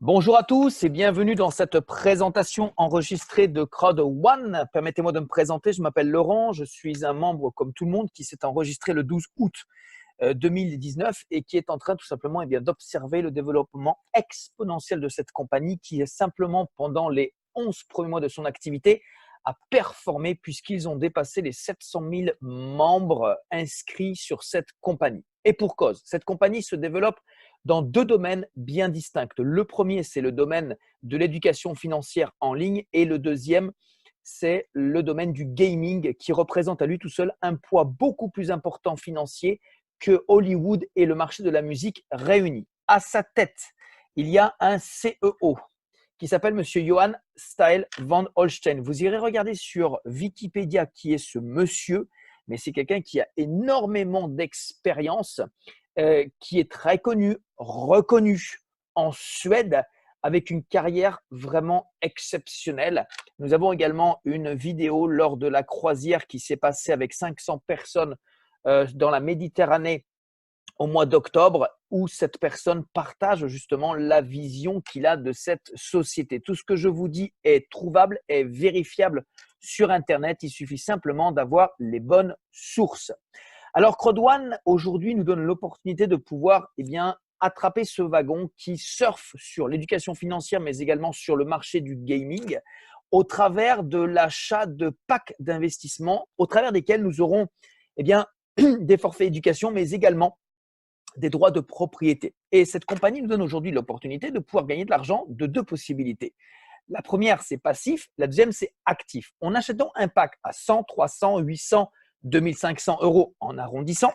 Bonjour à tous et bienvenue dans cette présentation enregistrée de Crowd One. Permettez-moi de me présenter, je m'appelle Laurent, je suis un membre comme tout le monde qui s'est enregistré le 12 août 2019 et qui est en train tout simplement d'observer le développement exponentiel de cette compagnie qui est simplement pendant les 11 premiers mois de son activité a performé puisqu'ils ont dépassé les 700 000 membres inscrits sur cette compagnie. Et pour cause, cette compagnie se développe dans deux domaines bien distincts. Le premier, c'est le domaine de l'éducation financière en ligne et le deuxième, c'est le domaine du gaming qui représente à lui tout seul un poids beaucoup plus important financier que Hollywood et le marché de la musique réunis. À sa tête, il y a un CEO qui s'appelle Monsieur Johann Style van Holstein. Vous irez regarder sur Wikipédia qui est ce monsieur, mais c'est quelqu'un qui a énormément d'expérience, qui est très connu, reconnu en Suède, avec une carrière vraiment exceptionnelle. Nous avons également une vidéo lors de la croisière qui s'est passée avec 500 personnes dans la Méditerranée au mois d'octobre, où cette personne partage justement la vision qu'il a de cette société. Tout ce que je vous dis est trouvable, est vérifiable sur Internet. Il suffit simplement d'avoir les bonnes sources. Alors, Crowd1, aujourd'hui, nous donne l'opportunité de pouvoir attraper ce wagon qui surfe sur l'éducation financière, mais également sur le marché du gaming, au travers de l'achat de packs d'investissement, au travers desquels nous aurons des forfaits éducation, mais également des droits de propriété. Et cette compagnie nous donne aujourd'hui l'opportunité de pouvoir gagner de l'argent de deux possibilités. La première, c'est passif. La deuxième, c'est actif. En achetant un pack à 100, 300, 800, 2500 euros en arrondissant.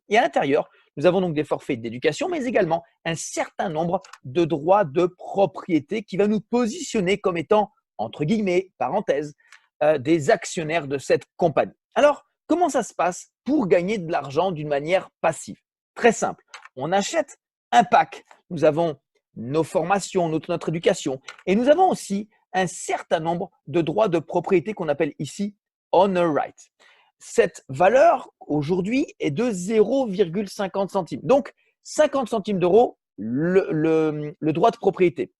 Et à l'intérieur, nous avons donc des forfaits d'éducation, mais également un certain nombre de droits de propriété qui va nous positionner comme étant, entre guillemets, parenthèse, des actionnaires de cette compagnie. Alors, comment ça se passe pour gagner de l'argent d'une manière passive? Très simple. On achète un pack. Nous avons nos formations, notre éducation. Et nous avons aussi un certain nombre de droits de propriété qu'on appelle ici Honor Right. Cette valeur aujourd'hui est de 0,50 centimes. Donc, 50 centimes d'euros, le droit de propriété.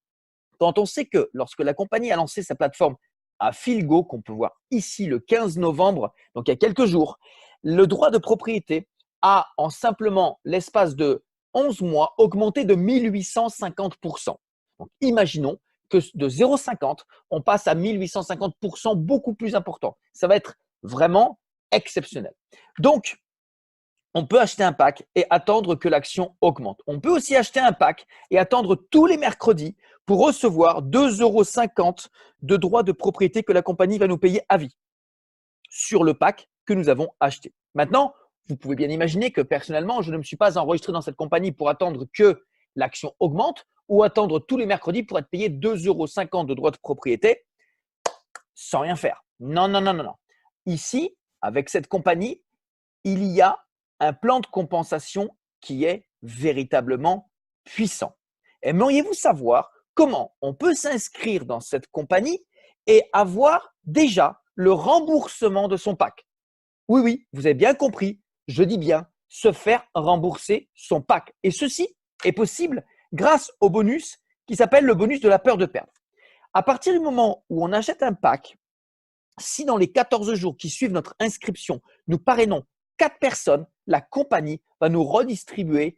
Quand on sait que lorsque la compagnie a lancé sa plateforme à Philgo, qu'on peut voir ici le 15 novembre, donc il y a quelques jours, le droit de propriété a en simplement l'espace de 11 mois augmenté de 1850%. Donc, imaginons que de 0,50, on passe à 1850%, beaucoup plus important. Ça va être vraiment exceptionnel. Donc, on peut acheter un pack et attendre que l'action augmente. On peut aussi acheter un pack et attendre tous les mercredis pour recevoir 2,50 € de droits de propriété que la compagnie va nous payer à vie sur le pack que nous avons acheté. Maintenant, vous pouvez bien imaginer que personnellement, je ne me suis pas enregistré dans cette compagnie pour attendre que l'action augmente ou attendre tous les mercredis pour être payé 2,50 € de droits de propriété sans rien faire. Non, non, non, non, non. Ici, avec cette compagnie, il y a un plan de compensation qui est véritablement puissant. Aimeriez-vous savoir comment on peut s'inscrire dans cette compagnie et avoir déjà le remboursement de son pack? Oui, oui, vous avez bien compris, je dis bien se faire rembourser son pack. Et ceci est possible grâce au bonus qui s'appelle le bonus de la peur de perdre. À partir du moment où on achète un pack, si dans les 14 jours qui suivent notre inscription, nous parrainons 4 personnes, la compagnie va nous redistribuer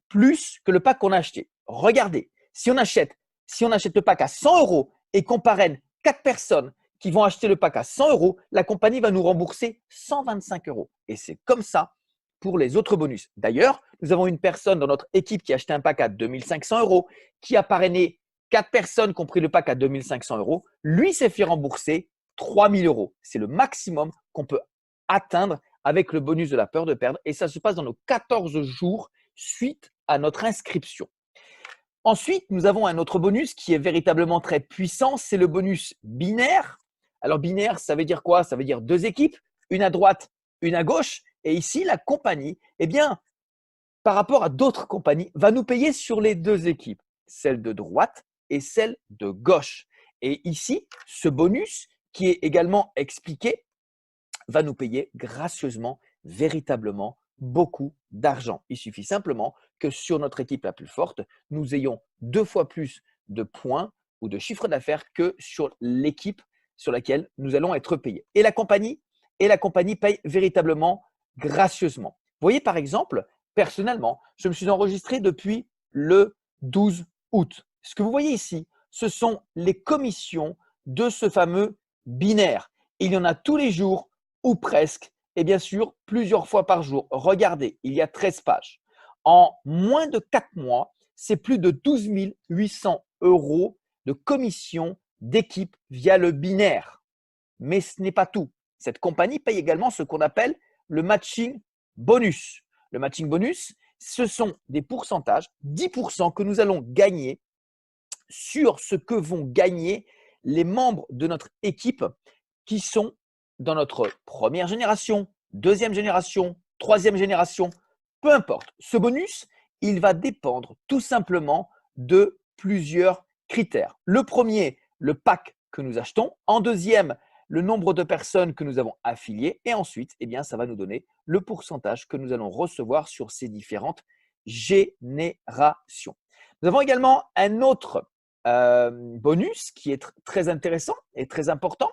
plus que le pack qu'on a acheté. Regardez, si on achète le pack à 100 € et qu'on parraine 4 personnes qui vont acheter le pack à 100 €, la compagnie va nous rembourser 125 €. Et c'est comme ça pour les autres bonus. D'ailleurs, nous avons une personne dans notre équipe qui a acheté un pack à 2500 €, qui a parrainé 4 personnes qui ont pris le pack à 2500 €. Lui s'est fait rembourser 3000 €. C'est le maximum qu'on peut atteindre avec le bonus de la peur de perdre. Et ça se passe dans nos 14 jours suite à notre inscription. Ensuite, nous avons un autre bonus qui est véritablement très puissant, c'est le bonus binaire. Alors binaire, ça veut dire quoi? Ça veut dire deux équipes, une à droite, une à gauche. Et ici, la compagnie, par rapport à d'autres compagnies, va nous payer sur les deux équipes, celle de droite et celle de gauche. Et ici, ce bonus, qui est également expliqué, va nous payer gracieusement, véritablement, beaucoup d'argent. Il suffit simplement que sur notre équipe la plus forte, nous ayons 2 fois plus de points ou de chiffre d'affaires que sur l'équipe sur laquelle nous allons être payés. Et la compagnie paye véritablement gracieusement. Vous voyez, par exemple, personnellement, je me suis enregistré depuis le 12 août. Ce que vous voyez ici, ce sont les commissions de ce fameux binaire. Il y en a tous les jours ou presque, et bien sûr plusieurs fois par jour. Regardez, il y a 13 pages. En moins de 4 mois, c'est plus de 12 800 euros de commission d'équipe via le binaire. Mais ce n'est pas tout. Cette compagnie paye également ce qu'on appelle le matching bonus. Le matching bonus, ce sont des pourcentages, 10% que nous allons gagner sur ce que vont gagner les membres de notre équipe qui sont dans notre première génération, deuxième génération, troisième génération, peu importe. Ce bonus, il va dépendre tout simplement de plusieurs critères. Le premier, le pack que nous achetons. En deuxième, le nombre de personnes que nous avons affiliées. Et ensuite, eh bien, ça va nous donner le pourcentage que nous allons recevoir sur ces différentes générations. Nous avons également un autre bonus qui est très intéressant et très important.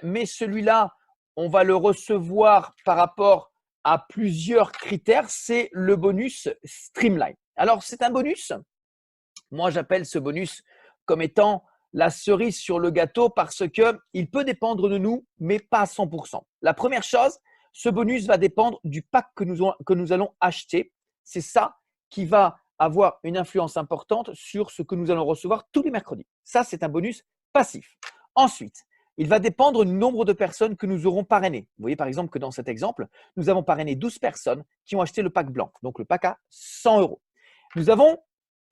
Mais celui-là, on va le recevoir par rapport à plusieurs critères. C'est le bonus Streamline. Alors, c'est un bonus. Moi, j'appelle ce bonus comme étant la cerise sur le gâteau parce qu'il peut dépendre de nous, mais pas à 100%. La première chose, ce bonus va dépendre du pack que nous allons acheter. C'est ça qui va avoir une influence importante sur ce que nous allons recevoir tous les mercredis. Ça, c'est un bonus passif. Ensuite, il va dépendre du nombre de personnes que nous aurons parrainées. Vous voyez par exemple que dans cet exemple, nous avons parrainé 12 personnes qui ont acheté le pack blanc, donc le pack à 100 euros. Nous avons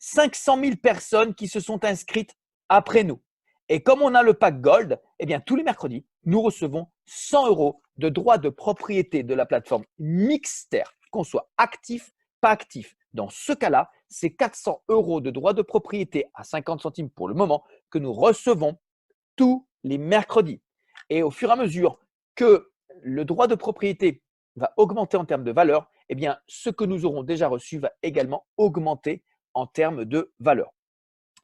500 000 personnes qui se sont inscrites après nous. Et comme on a le pack Gold, eh bien, tous les mercredis, nous recevons 100 euros de droits de propriété de la plateforme Mixter, qu'on soit actif, pas actif. Dans ce cas-là, c'est 400 euros de droits de propriété à 50 centimes pour le moment que nous recevons tous les mercredis. Et au fur et à mesure que le droit de propriété va augmenter en termes de valeur, eh bien, ce que nous aurons déjà reçu va également augmenter en termes de valeur.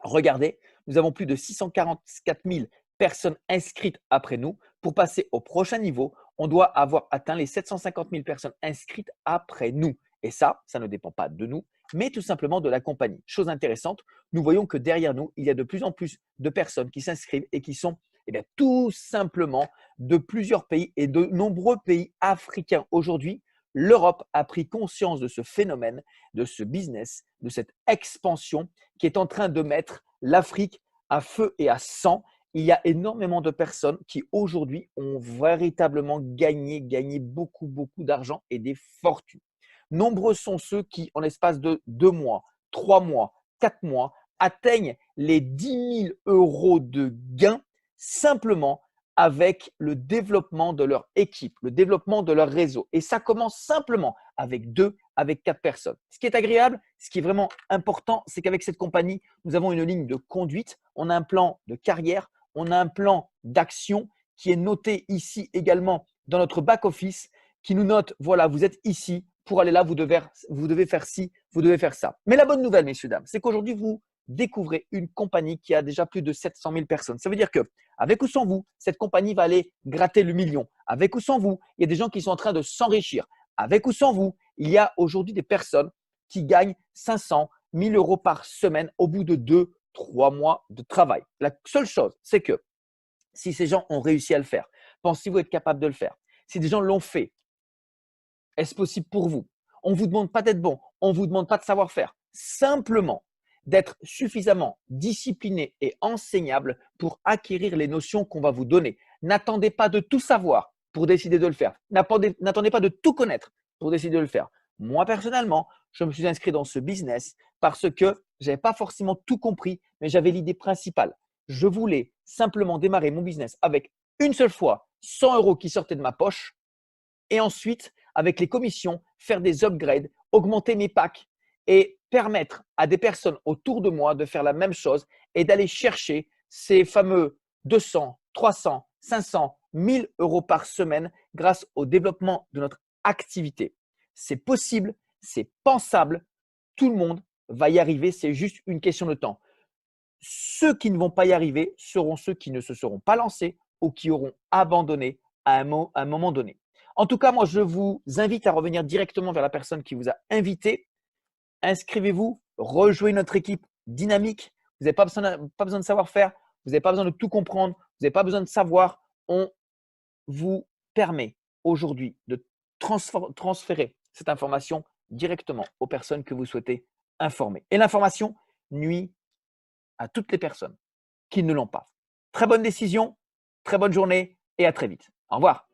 Regardez, nous avons plus de 644 000 personnes inscrites après nous. Pour passer au prochain niveau, on doit avoir atteint les 750 000 personnes inscrites après nous. Et ça ne dépend pas de nous, mais tout simplement de la compagnie. Chose intéressante, nous voyons que derrière nous, il y a de plus en plus de personnes qui s'inscrivent et qui sont tout simplement de plusieurs pays et de nombreux pays africains. Aujourd'hui, l'Europe a pris conscience de ce phénomène, de ce business, de cette expansion qui est en train de mettre l'Afrique à feu et à sang. Il y a énormément de personnes qui aujourd'hui ont véritablement gagné beaucoup d'argent et des fortunes. Nombreux sont ceux qui, en l'espace de 2 mois, 3 mois, 4 mois, atteignent les 10 000 euros de gains simplement avec le développement de leur équipe, le développement de leur réseau. Et ça commence simplement avec 2, avec 4 personnes. Ce qui est agréable, ce qui est vraiment important, c'est qu'avec cette compagnie, nous avons une ligne de conduite, on a un plan de carrière, on a un plan d'action qui est noté ici également dans notre back-office, qui nous note, voilà, vous êtes ici, pour aller là, vous devez faire ci, vous devez faire ça. Mais la bonne nouvelle, messieurs, dames, c'est qu'aujourd'hui, vous découvrez une compagnie qui a déjà plus de 700 000 personnes. Ça veut dire que, avec ou sans vous, cette compagnie va aller gratter le million. Avec ou sans vous, il y a des gens qui sont en train de s'enrichir. Avec ou sans vous, il y a aujourd'hui des personnes qui gagnent 500, 1000 euros par semaine au bout de 2, 3 mois de travail. La seule chose, c'est que si ces gens ont réussi à le faire, pensez-vous être capable de le faire? Si des gens l'ont fait, est-ce possible pour vous? On ne vous demande pas d'être bon, on ne vous demande pas de savoir-faire. Simplement d'être suffisamment discipliné et enseignable pour acquérir les notions qu'on va vous donner. N'attendez pas de tout savoir pour décider de le faire. N'attendez pas de tout connaître pour décider de le faire. Moi, personnellement, je me suis inscrit dans ce business parce que je n'avais pas forcément tout compris, mais j'avais l'idée principale. Je voulais simplement démarrer mon business avec une seule fois 100 euros qui sortaient de ma poche et ensuite, avec les commissions, faire des upgrades, augmenter mes packs et permettre à des personnes autour de moi de faire la même chose et d'aller chercher ces fameux 200, 300, 500, 1000 euros par semaine grâce au développement de notre activité. C'est possible, c'est pensable, tout le monde va y arriver, c'est juste une question de temps. ceux qui ne vont pas y arriver seront ceux qui ne se seront pas lancés ou qui auront abandonné à un moment donné. En tout cas, moi, je vous invite à revenir directement vers la personne qui vous a invité. Inscrivez-vous, rejoignez notre équipe dynamique. Vous n'avez pas besoin de savoir-faire, vous n'avez pas besoin de tout comprendre, vous n'avez pas besoin de savoir. On vous permet aujourd'hui de transférer cette information directement aux personnes que vous souhaitez informer. Et l'information nuit à toutes les personnes qui ne l'ont pas. Très bonne décision, très bonne journée et à très vite. Au revoir.